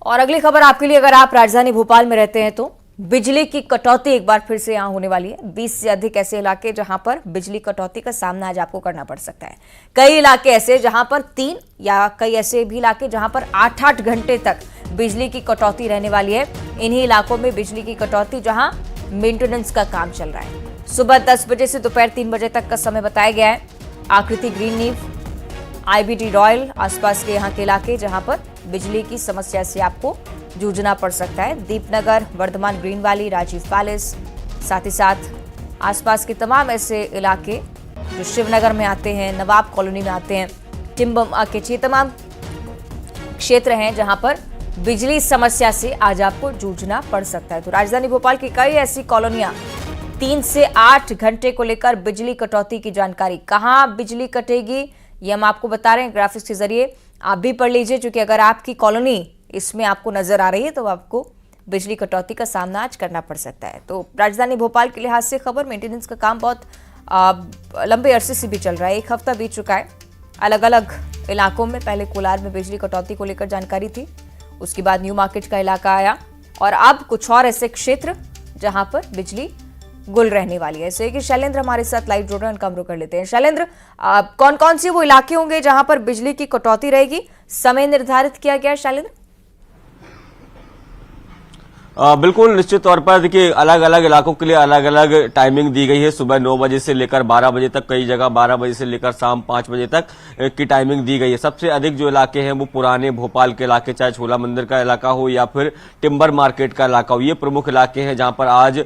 और अगली खबर आपके लिए, अगर आप राजधानी भोपाल में रहते हैं तो बिजली की कटौती एक बार फिर से यहां होने वाली है। 20 से अधिक ऐसे इलाके जहां पर बिजली कटौती का सामना आज आपको करना पड़ सकता है। कई इलाके ऐसे जहां पर 3 या कई ऐसे भी इलाके जहां पर 8-8 घंटे तक बिजली की कटौती रहने वाली है। इन्हीं इलाकों में बिजली की कटौती जहां मेंटेनेंस का काम चल रहा है। सुबह 10 बजे से दोपहर 3 बजे तक का समय बताया गया है। आकृति ग्रीन नीव, IBD रॉयल, आसपास के यहाँ के इलाके जहां पर बिजली की समस्या से आपको जूझना पड़ सकता है। Deepnagar, Vardhaman green valley, Rajiv palace, साथ ही साथ आसपास के तमाम ऐसे इलाके जो शिवनगर में आते हैं, नवाब कॉलोनी में आते हैं, टिम्बम आके, ये तमाम क्षेत्र हैं जहां पर बिजली समस्या से आज आपको जूझना पड़ सकता है। तो राजधानी भोपाल की कई ऐसी कॉलोनियां 3 से 8 घंटे को लेकर बिजली कटौती की जानकारी। कहां बिजली कटेगी ये हम आपको बता रहे हैं ग्राफिक्स के जरिए, आप भी पढ़ लीजिए, क्योंकि अगर आपकी कॉलोनी इसमें आपको नजर आ रही है तो आपको बिजली कटौती का सामना आज करना पड़ सकता है। तो राजधानी भोपाल के लिहाज से खबर, मेंटेनेंस का काम बहुत लंबे अरसे से भी चल रहा है। 1 हफ्ता बीत चुका है। अलग अलग इलाकों में पहले कोलार में बिजली कटौती को लेकर जानकारी थी, उसके बाद न्यू मार्केट का इलाका आया और अब कुछ और ऐसे क्षेत्र जहां पर बिजली गुल रहने वाली है। ऐसे कि शैलेंद्र हमारे साथ लाइव जुड़ रहे हैं, उनका हम रुख कर लेते हैं। शैलेंद्र, कौन कौन से वो इलाके होंगे जहां पर बिजली की कटौती रहेगी, समय निर्धारित किया गया है शैलेंद्र? बिल्कुल निश्चित तौर पर देखिए अलग अलग इलाकों के लिए अलग अलग टाइमिंग दी गई है। सुबह 9 बजे से लेकर 12 बजे तक, कई जगह 12 बजे से लेकर शाम 5 बजे तक की टाइमिंग दी गई है। सबसे अधिक जो इलाके हैं वो पुराने भोपाल के इलाके, चाहे छोला मंदिर का इलाका हो या फिर टिम्बर मार्केट का इलाका हो, ये प्रमुख इलाके हैं जहां पर आज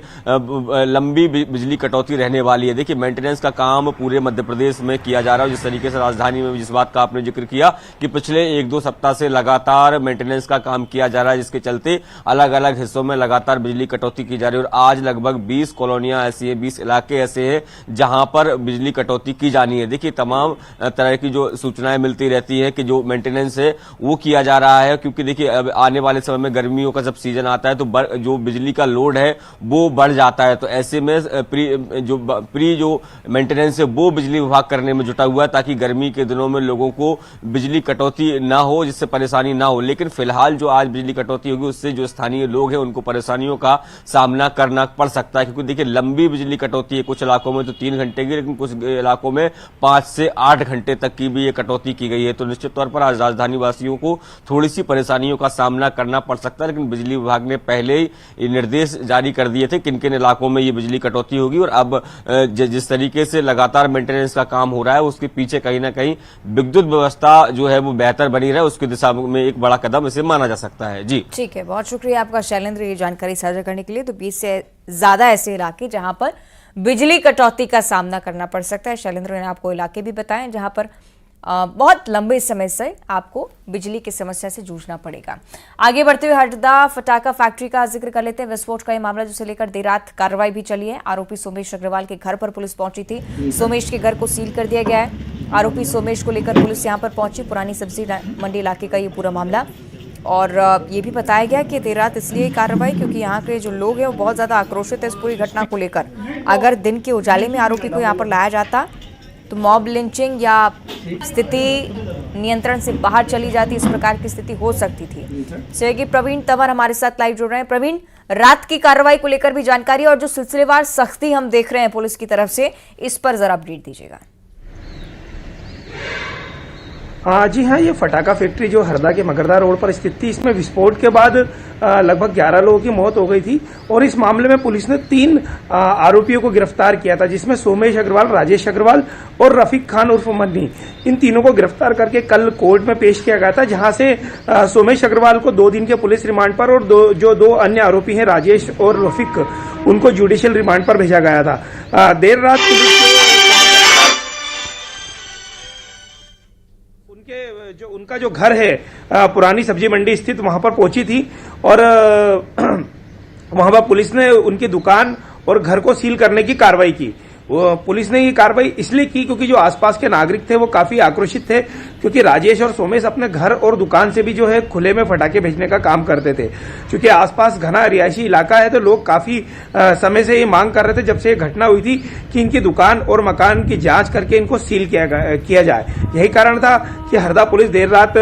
लंबी बिजली कटौती रहने वाली है। देखिए मेंटेनेंस का काम पूरे मध्य प्रदेश में किया जा रहा है। जिस तरीके से राजधानी में जिस बात का आपने जिक्र किया कि पिछले 1-2 सप्ताह से लगातार मेंटेनेंस का काम किया जा रहा है, जिसके चलते अलग अलग हिस्सों में लगातार बिजली कटौती की जा रही है। और आज लगभग 20 कॉलोनियां ऐसी है, 20 इलाके ऐसे हैं जहां पर बिजली कटौती की जानी है। देखिए तमाम तरह की जो सूचनाएं मिलती रहती है कि जो मेंटेनेंस है वो किया जा रहा है, क्योंकि देखिए अब आने वाले समय में गर्मियों का जब सीजन आता है तो जो बिजली का लोड है वो बढ़ जाता है। तो ऐसे में प्री जो मेंटेनेंस है वो बिजली विभाग करने में जुटा हुआ है, ताकि गर्मी के दिनों में लोगों को बिजली कटौती ना हो, जिससे परेशानी ना हो। लेकिन फिलहाल जो आज बिजली कटौती होगी उससे जो स्थानीय लोग हैं उनको परेशानियों का सामना करना पड़ सकता है, क्योंकि देखिए लंबी बिजली कटौती है। कुछ इलाकों में तो 3 घंटे की, लेकिन कुछ इलाकों में 5 से 8 घंटे तक की भी ये कटौती की गई है। तो निश्चित तौर पर आज राजधानी वासियों को थोड़ी सी परेशानियों का सामना करना पड़ सकता है। लेकिन बिजली विभाग ने पहले ही निर्देश जारी कर दिए थे किन किन इलाकों में ये बिजली कटौती होगी। और अब जिस तरीके से लगातार मेंटेनेंस का काम हो रहा है उसके पीछे कहीं ना कहीं विद्युत व्यवस्था जो है वो बेहतर बनी रहे, उसकी दिशा में एक बड़ा कदम इसे माना जा सकता है। जी ठीक है, बहुत शुक्रिया आपका शैलेंद्र ये जानकारी साझा करने के लिए। तो 20 से ज्यादा ऐसे इलाके जहां पर बिजली कटौती का सामना करना पड़ सकता है। शैलेंद्र ने आपको इलाके भी बताए जहां पर बहुत लंबे समय से आपको बिजली की समस्या से जूझना पड़ेगा। आगे बढ़ते हुए हरदा फटाखा फैक्ट्री का जिक्र कर लेते हैं। विस्फोट का यह मामला जिसे लेकर देर रात कार्रवाई भी चली है। आरोपी सोमेश अग्रवाल के घर पर पुलिस पहुंची थी। सोमेश के घर को सील कर दिया गया है। आरोपी सोमेश को लेकर पुलिस यहां पर पहुंची। पुरानी सब्जी मंडी इलाके का ये पूरा मामला, और ये भी बताया गया कि देर रात इसलिए कार्रवाई क्योंकि यहाँ के जो लोग हैं वो बहुत ज्यादा आक्रोशित है इस पूरी घटना को लेकर। अगर दिन के उजाले में आरोपी को यहाँ पर लाया जाता तो मॉब लिंचिंग या स्थिति नियंत्रण से बाहर चली जाती, इस प्रकार की स्थिति हो सकती थी। सहयोगी प्रवीण तंवर हमारे साथ लाइव जुड़ रहे हैं। प्रवीण, रात की कार्रवाई को लेकर भी जानकारी और जो सिलसिलेवार सख्ती हम देख रहे हैं पुलिस की तरफ से, इस पर जरा अपडेट दीजिएगा। जी हाँ, ये फटाका फैक्ट्री जो हरदा के मगरदा रोड पर स्थित थी, इसमें विस्फोट के बाद लगभग 11 लोगों की मौत हो गई थी। और इस मामले में पुलिस ने 3 आरोपियों को गिरफ्तार किया था, जिसमें सोमेश अग्रवाल, राजेश अग्रवाल और रफीक खान उर्फ मन्नी। इन तीनों को गिरफ्तार करके कल कोर्ट में पेश किया गया था, जहां से सोमेश अग्रवाल को 2 दिन के पुलिस रिमांड पर और जो 2 अन्य आरोपी हैं राजेश और रफीक, उनको जुडिशियल रिमांड पर भेजा गया था। देर रात पुलिस उनका जो घर है पुरानी सब्जी मंडी स्थित, वहां पर पहुंची थी और वहां पर पुलिस ने उनकी दुकान और घर को सील करने की कार्रवाई की। पुलिस ने ये कार्रवाई इसलिए की क्योंकि जो आसपास के नागरिक थे वो काफी आक्रोशित थे, क्योंकि राजेश और सोमेश अपने घर और दुकान से भी जो है खुले में फटाके भेजने का काम करते थे। क्योंकि आसपास घना रिहायशी इलाका है तो लोग काफी समय से ये मांग कर रहे थे, जब से ये घटना हुई थी, कि इनकी दुकान और मकान की जांच करके इनको सील किया जाए। यही कारण था कि हरदा पुलिस देर रात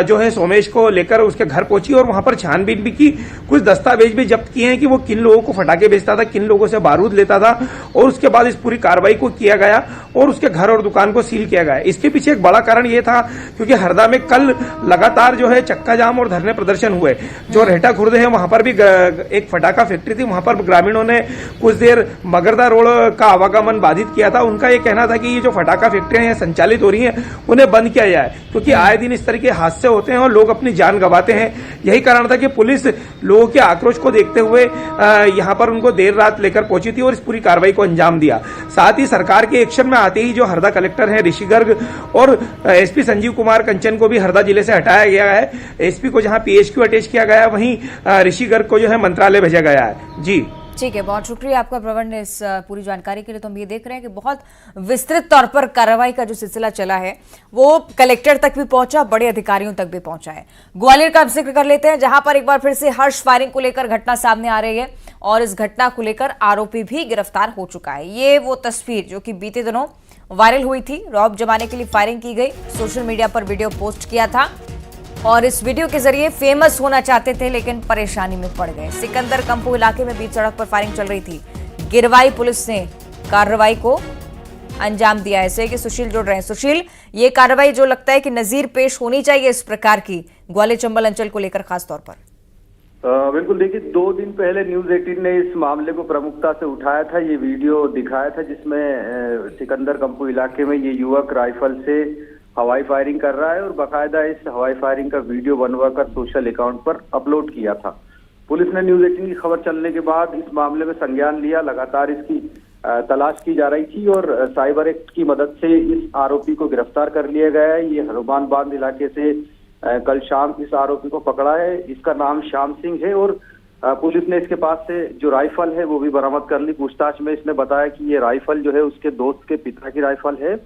जो है सोमेश को लेकर उसके घर पहुंची और वहां पर छानबीन भी की। कुछ दस्तावेज भी जब्त किए हैं कि वो किन लोगों को फटाके बेचता था, किन लोगों से बारूद लेता था, और उसके बाद इस पूरी कार्रवाई को किया गया और उसके घर और दुकान को सील किया गया। इसके पीछे एक बड़ा कारण ये था क्योंकि हरदा में कल लगातार जो है चक्का जाम और धरने प्रदर्शन हुए। जो रेहटा खुर्द है वहां पर भी एक फटाका फैक्ट्री थी, वहां पर ग्रामीणों ने कुछ देर मगरदा रोड का आवागमन बाधित किया था। उनका ये कहना था कि ये जो फटाका फैक्ट्रियां संचालित हो रही हैं उन्हें बंद किया जाए, क्योंकि आए दिन इस तरह के हादसे होते हैं और लोग अपनी जान गंवाते हैं। यही कारण था कि पुलिस लोगों के आक्रोश को देखते हुए यहां पर उनको देर रात लेकर पहुंची थी और इस पूरी कार्रवाई को अंजाम दिया। साथ ही सरकार के एक्शन में आते ही जो हरदा कलेक्टर है ऋषि गर्ग और एसपी संजीव कुमार कंचन को भी हरदा जिले से हटाया गया है। एसपी को जहां पीएचक्यू अटैच किया गया है, वहीं ऋषि गर्ग को जो है मंत्रालय भेजा गया है। जी ठीक है, बहुत शुक्रिया आपका प्रवण इस पूरी जानकारी के लिए। तो हम ये देख रहे हैं कि बहुत विस्तृत तौर पर कार्रवाई का जो सिलसिला चला है वो कलेक्टर तक भी पहुंचा, बड़े अधिकारियों तक भी पहुंचा है। ग्वालियर का जिक्र कर लेते हैं, जहां पर एक बार फिर से हर्ष फायरिंग को लेकर घटना सामने आ रही है और इस घटना को लेकर आरोपी भी गिरफ्तार हो चुका है। ये वो तस्वीर जो कि बीते दिनों वायरल हुई थी, रौब जमाने के लिए फायरिंग की गई, सोशल मीडिया पर वीडियो पोस्ट किया था और इस वीडियो के जरिए फेमस होना चाहते थे लेकिन परेशानी में पड़ गए। सिकंदर कंपू इलाके में बीच सड़क पर फायरिंग चल रही थी। गिरवाई पुलिस ने कार्रवाई को अंजाम दिया है। ऐसे कि सुशील जुड़ रहे हैं। सुशील, ये कार्रवाई जो लगता है कि नजीर पेश होनी चाहिए इस प्रकार की ग्वालियर चंबल अंचल को लेकर खास तौर पर। बिल्कुल, देखिए 2 दिन पहले न्यूज 18 ने इस मामले को प्रमुखता से उठाया था। ये वीडियो दिखाया था जिसमें सिकंदर कंपू इलाके में ये युवक राइफल से हवाई फायरिंग कर रहा है और बाकायदा इस हवाई फायरिंग का वीडियो बनवाकर सोशल अकाउंट पर अपलोड किया था। पुलिस ने न्यूज 18 की खबर चलने के बाद इस मामले में संज्ञान लिया, लगातार इसकी तलाश की जा रही थी और साइबर एक्ट की मदद से इस आरोपी को गिरफ्तार कर लिया गया है। ये हनुमान बांध इलाके से कल शाम इस आरोपी को पकड़ा है। इसका नाम श्याम सिंह है और पुलिस ने इसके पास से जो राइफल है वो भी बरामद कर ली। पूछताछ में इसने बताया कि ये राइफल जो है उसके दोस्त के पिता की राइफल है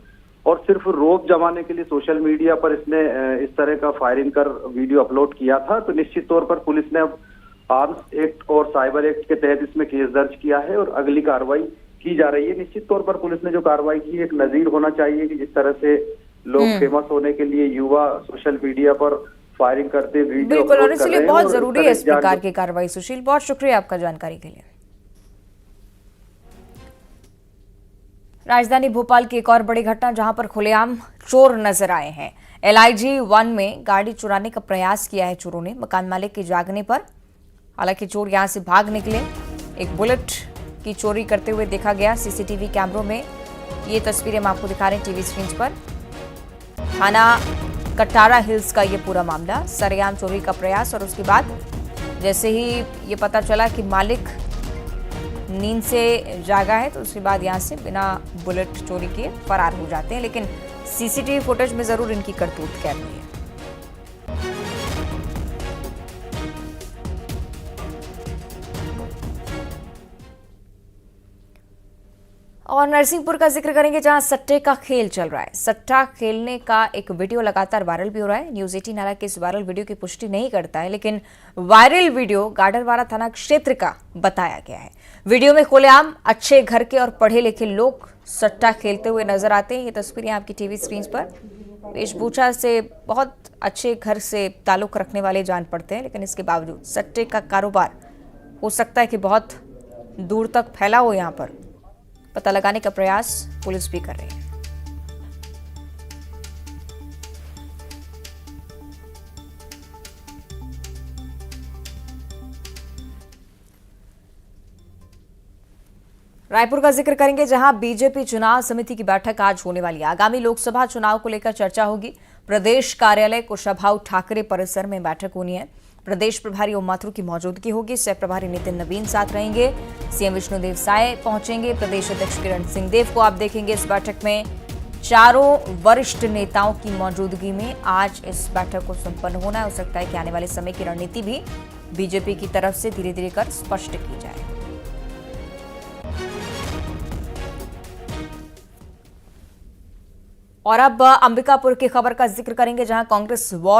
और सिर्फ रौब जमाने के लिए सोशल मीडिया पर इसने इस तरह का फायरिंग कर वीडियो अपलोड किया था। तो निश्चित तौर पर पुलिस ने अब आर्म्स एक्ट और साइबर एक्ट के तहत इसमें केस दर्ज किया है और अगली कार्रवाई की जा रही है। निश्चित तौर पर पुलिस ने जो कार्रवाई की एक नजीर होना चाहिए कि जिस तरह से लोग फेमस होने के लिए युवा सोशल मीडिया पर फायरिंग करते वीडियो बिल्कुल, और इसलिए बहुत जरूरी है इस प्रकार की कार्रवाई। सुशील, बहुत शुक्रिया आपका जानकारी के लिए। राजधानी भोपाल की एक और बड़ी घटना, जहां पर खुलेआम चोर नजर आए हैं। LIG 1 में गाड़ी चुराने का प्रयास किया है चोरों ने, मकान मालिक के जागने पर। हालांकि चोर यहां से भाग निकले। एक बुलेट की चोरी करते हुए देखा गया सीसीटीवी कैमरों में। ये तस्वीरें हम आपको दिखा रहे हैं टीवी स्क्रीन पर। थाना कटारा हिल्स का ये पूरा मामला, सरेआम चोरी का प्रयास और उसके बाद जैसे ही ये पता चला कि मालिक नींद से जागा है तो उसके बाद यहां से बिना बुलेट चोरी किए फरार हो जाते हैं। लेकिन सीसीटीवी फुटेज में जरूर इनकी करतूत कैद हुई है। और नरसिंहपुर का जिक्र करेंगे, जहां सट्टे का खेल चल रहा है। सट्टा खेलने का एक वीडियो लगातार वायरल भी हो रहा है। न्यूज 18 हालांकि इस वायरल वीडियो की पुष्टि नहीं करता है, लेकिन वायरल वीडियो गाडरवारा थाना क्षेत्र का बताया गया है। वीडियो में खुलेआम अच्छे घर के और पढ़े लिखे लोग सट्टा खेलते हुए नजर आते हैं। ये तस्वीरें आपकी टीवी स्क्रीन पर। वेशभूषा से बहुत अच्छे घर से ताल्लुक रखने वाले जान पड़ते हैं, लेकिन इसके बावजूद सट्टे का कारोबार हो सकता है कि बहुत दूर तक फैला हो। यहाँ पर पता लगाने का प्रयास पुलिस भी कर रही है। रायपुर का जिक्र करेंगे, जहां बीजेपी चुनाव समिति की बैठक आज होने वाली है। आगामी लोकसभा चुनाव को लेकर चर्चा होगी। प्रदेश कार्यालय कुशाभाऊ ठाकरे परिसर में बैठक होनी है। प्रदेश प्रभारी ओम माथुर की मौजूदगी होगी। सह प्रभारी नितिन नवीन साथ रहेंगे। सीएम विष्णुदेव साय पहुंचेंगे। प्रदेश अध्यक्ष किरण सिंहदेव को आप देखेंगे इस बैठक में। चारों वरिष्ठ नेताओं की मौजूदगी में आज इस बैठक को संपन्न होना है। हो सकता है कि आने वाले समय की रणनीति भी बीजेपी की तरफ से धीरे धीरे कर स्पष्ट की जाए। और अब अंबिकापुर की खबर का जिक्र करेंगे, जहां कांग्रेस वार्ड